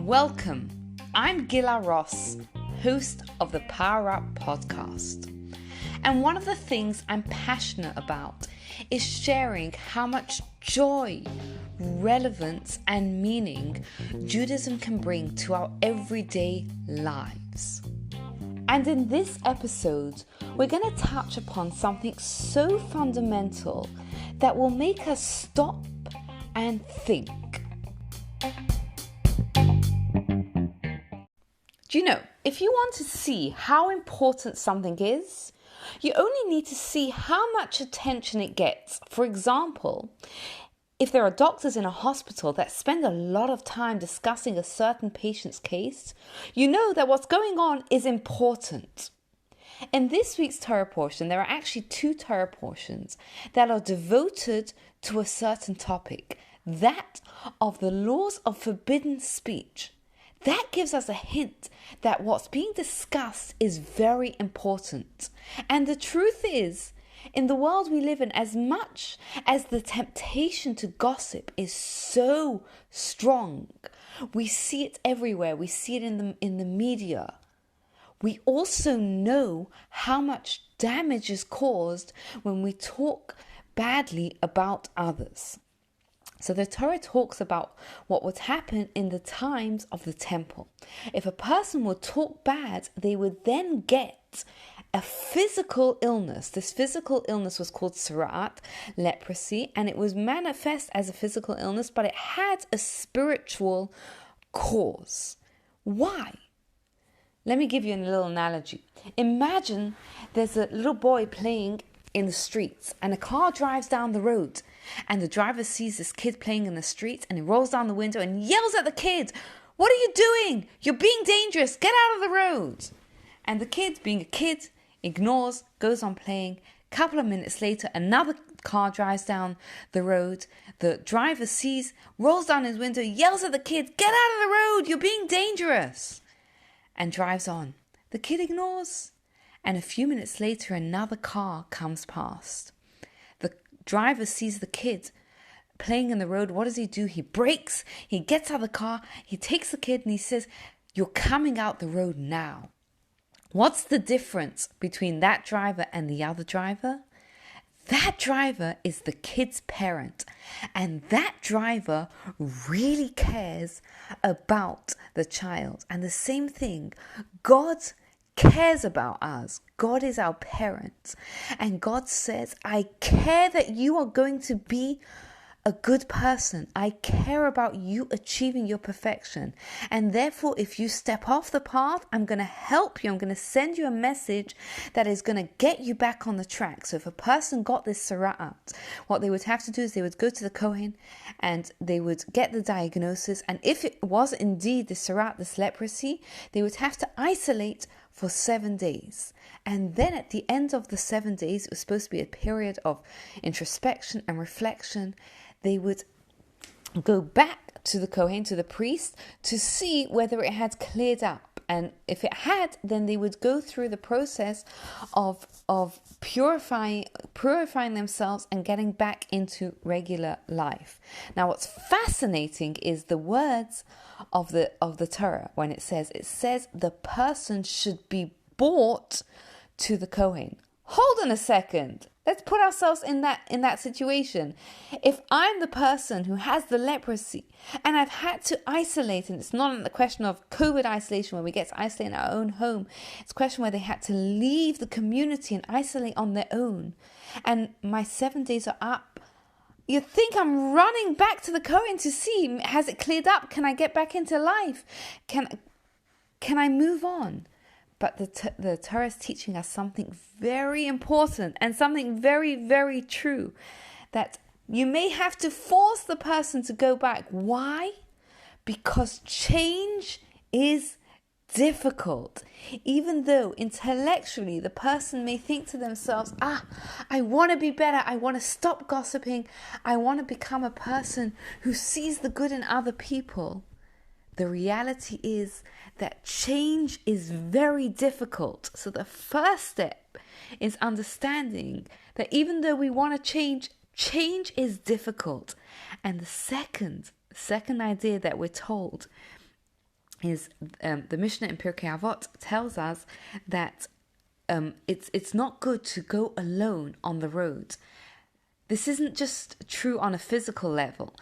Welcome, I'm Gila Ross, host of the Power Up podcast. And one of the things I'm passionate about is sharing how much joy, relevance, and meaning Judaism can bring to our everyday lives. And in this episode, we're going to touch upon something so fundamental that will make us stop and think. Do you know, if you want to see how important something is, you only need to see how much attention it gets. For example, if there are doctors in a hospital that spend a lot of time discussing a certain patient's case, you know that what's going on is important. In this week's Torah portion, there are actually 2 Torah portions that are devoted to a certain topic, that of the laws of forbidden speech. That gives us a hint that what's being discussed is very important. And the truth is, in the world we live in, as much as the temptation to gossip is so strong, we see it everywhere. We see it in the media. We also know how much damage is caused when we talk badly about others. So the Torah talks about what would happen in the times of the temple. If a person would talk bad, they would then get a physical illness. This physical illness was called tzaraat, leprosy, and it was manifest as a physical illness, but it had a spiritual cause. Why? Let me give you a little analogy. Imagine there's a little boy playing in the streets and a car drives down the road and the driver sees this kid playing in the streets and he rolls down the window and yells at the kid, "What are you doing? You're being dangerous. Get out of the road." And the kid, being a kid, ignores, goes on playing. A couple of minutes later, another car drives down the road. The driver sees, rolls down his window, yells at the kid, "Get out of the road. You're being dangerous." And drives on. The kid ignores. And a few minutes later, another car comes past. The driver sees the kid playing in the road. What does he do? He brakes, he gets out of the car, he takes the kid and he says, "You're coming out the road now." What's the difference between that driver and the other driver? That driver is the kid's parent, and that driver really cares about the child. And the same thing, God cares about us. God is our parent, and God says, "I care that you are going to be a good person. I care about you achieving your perfection. And therefore, if you step off the path, I'm going to help you. I'm going to send you a message that is going to get you back on the track." So if a person got this tzaraat, what they would have to do is they would go to the Kohen and they would get the diagnosis. And if it was indeed the tzaraat, this leprosy, they would have to isolate for 7 days. And then at the end of the 7 days, it was supposed to be a period of introspection and reflection. They would go back to the Kohen, to the priest, to see whether it had cleared up. And if it had, then they would go through the process of purifying themselves and getting back into regular life. Now, what's fascinating is the words of the Torah when it says the person should be brought to the Kohen. Hold on a second. Let's put ourselves in that situation. If I'm the person who has the leprosy and I've had to isolate, and it's not the question of COVID isolation where we get to isolate in our own home, it's a question where they had to leave the community and isolate on their own, and my 7 days are up, you think I'm running back to the Kohen to see, has it cleared up? Can I get back into life? Can I move on? But the Torah is teaching us something very important and something very, very true. That you may have to force the person to go back. Why? Because change is difficult. Even though intellectually the person may think to themselves, I want to be better. I want to stop gossiping. I want to become a person who sees the good in other people. The reality is that change is very difficult. So the first step is understanding that even though we want to change, Change is difficult. And the second idea that we're told is the Mishnah in Pirkei Avot tells us that it's not good to go alone on the road. This isn't just true on a physical level.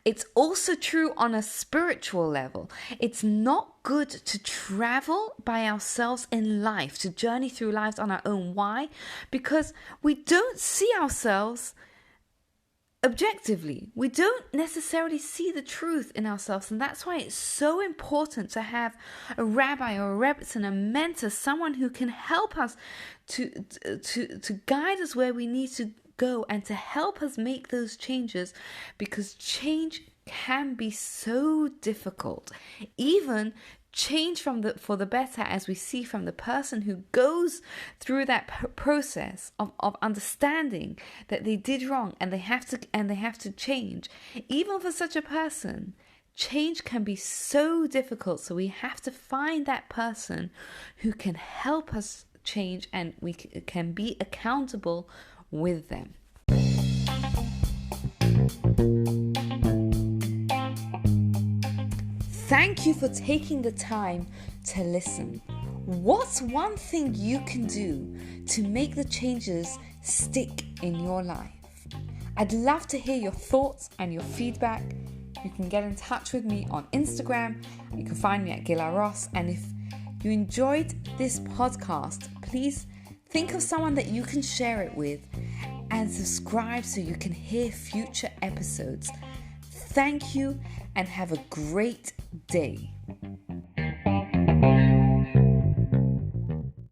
It's also true on a spiritual level. It's not good to travel by ourselves in life, to journey through life on our own. Why? Because we don't see ourselves objectively. We don't necessarily see the truth in ourselves, and that's why it's so important to have a rabbi or a rebbetzin, a mentor, someone who can help us to guide us where we need to go and to help us make those changes, because change can be so difficult. Even change for the better, as we see from the person who goes through that process of understanding that they did wrong and they have to change. Even for such a person, change can be so difficult. So we have to find that person who can help us change, and we can be accountable with them. Thank you for taking the time to listen. What's one thing you can do to make the changes stick in your life? I'd love to hear your thoughts and your feedback. You can get in touch with me on Instagram. You can find me at Gila Ross. And if you enjoyed this podcast, please think of someone that you can share it with and subscribe so you can hear future episodes. Thank you and have a great day.